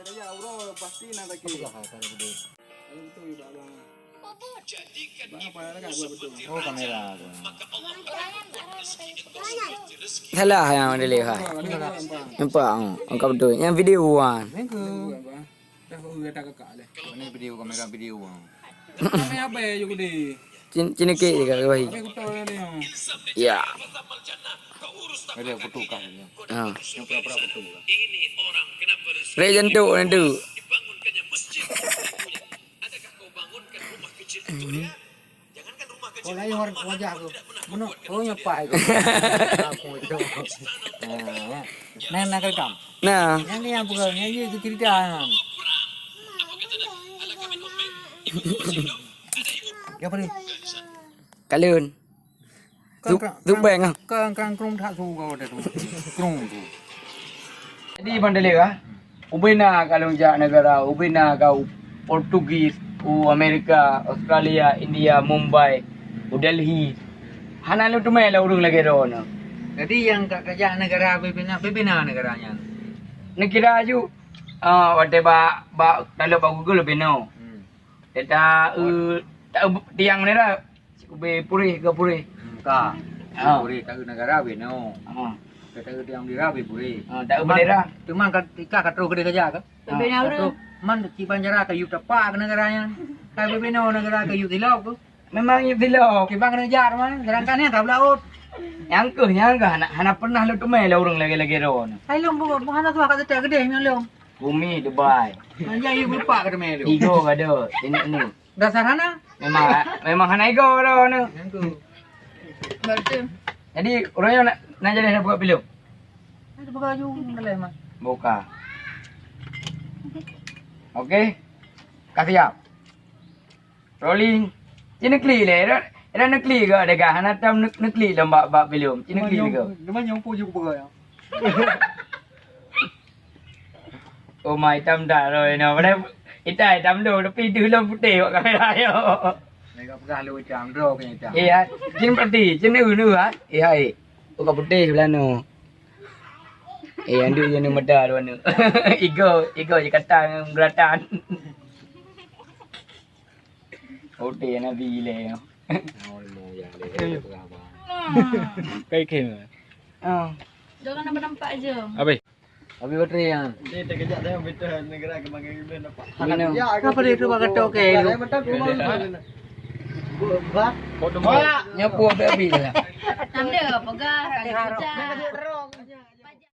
kaya euro pasti nak lagi. Itu bang. Apa nak buat betul? Oh kamera. Salah yang ada lihat. Nampak angkat betul. Yang video kan. Mengko. Dah udah tak kakak leh. Ini video kamera video. Kamera apa ya juga di? Cina kek je kat bawah. Apa aku tahu ni. Ya. Ada foto kan. Ha. Yang pura-pura foto. Rek jentuk ni tu. Oh lain orang wajah aku. Mana? Oh nyepai aku. Aku itu. Nah, nak rekam. Nah, Yang ni yang bukan, yang itu cerita. Ya apa ni? kalun. Tu bang ah. Kerang kerung tak su kau dah tu. Kerung tu. Jadi bandele ka. Ubina kalau jak negara, ubina kau Portugis, Amerika, Australia, India, Mumbai, Delhi. Hana lu tu mai la urung lagi rono. Jadi yang kat kerja negara pimpinan negaranya. Negara ju wate ba kalau ba Google beno. Data tak tiang ni lah. Ube purih ke purih. Ka. Ah. Puri tak negara beno. Ha. Kata yang dira puri. Tak bendera. Cuma ketika katro gede kerja kan. Bendera Katro man ci banjara kayu tepak negaranya. Kai pimpinan negara kayu tilok tu. Memang itu lo. Kibang kejar man. Sedangkan yang tak laut. Yang hana pernah lu tu mai la urung lagi rono. Hai long buat mana tu kat tetek gede yang long. Bumi Dubai. Manja ibu lupa kat melu. Igo ada. Ini. Dasar hana? Memang hana igo rono. Yang tu. Betul. Jadi orang yang nak jadi nak buka film. Ada baju dalam mas. Buka. Okey. Kasih siap. Rolling. Ini klik le. Era nak klik ke ada gah hana tam nak klik lembak bab film. Ini klik ke. Nama yang puju buka ya. Oh my tam dah rồi nó đây itai tam đồ nó pi tu lom putih buat kamera yo. Mereka pegah lu jam dro punya jam. Iya, jin putih, jin nu ah. Iya, buka putih belah nu. Andu je nu meda tu nu. Igo je kata beratan. Putih na bi le. Oh ya le pegah bang. Kai kem. Oh. Jangan nampak je. Apa? Abi bateri yang. Dia tak kejap dah betul negara kemangin bila nampak. Mana? Apa dia tu pakai toke lu? Foto Nyapu abi lah. Tanda pegang kali kerja.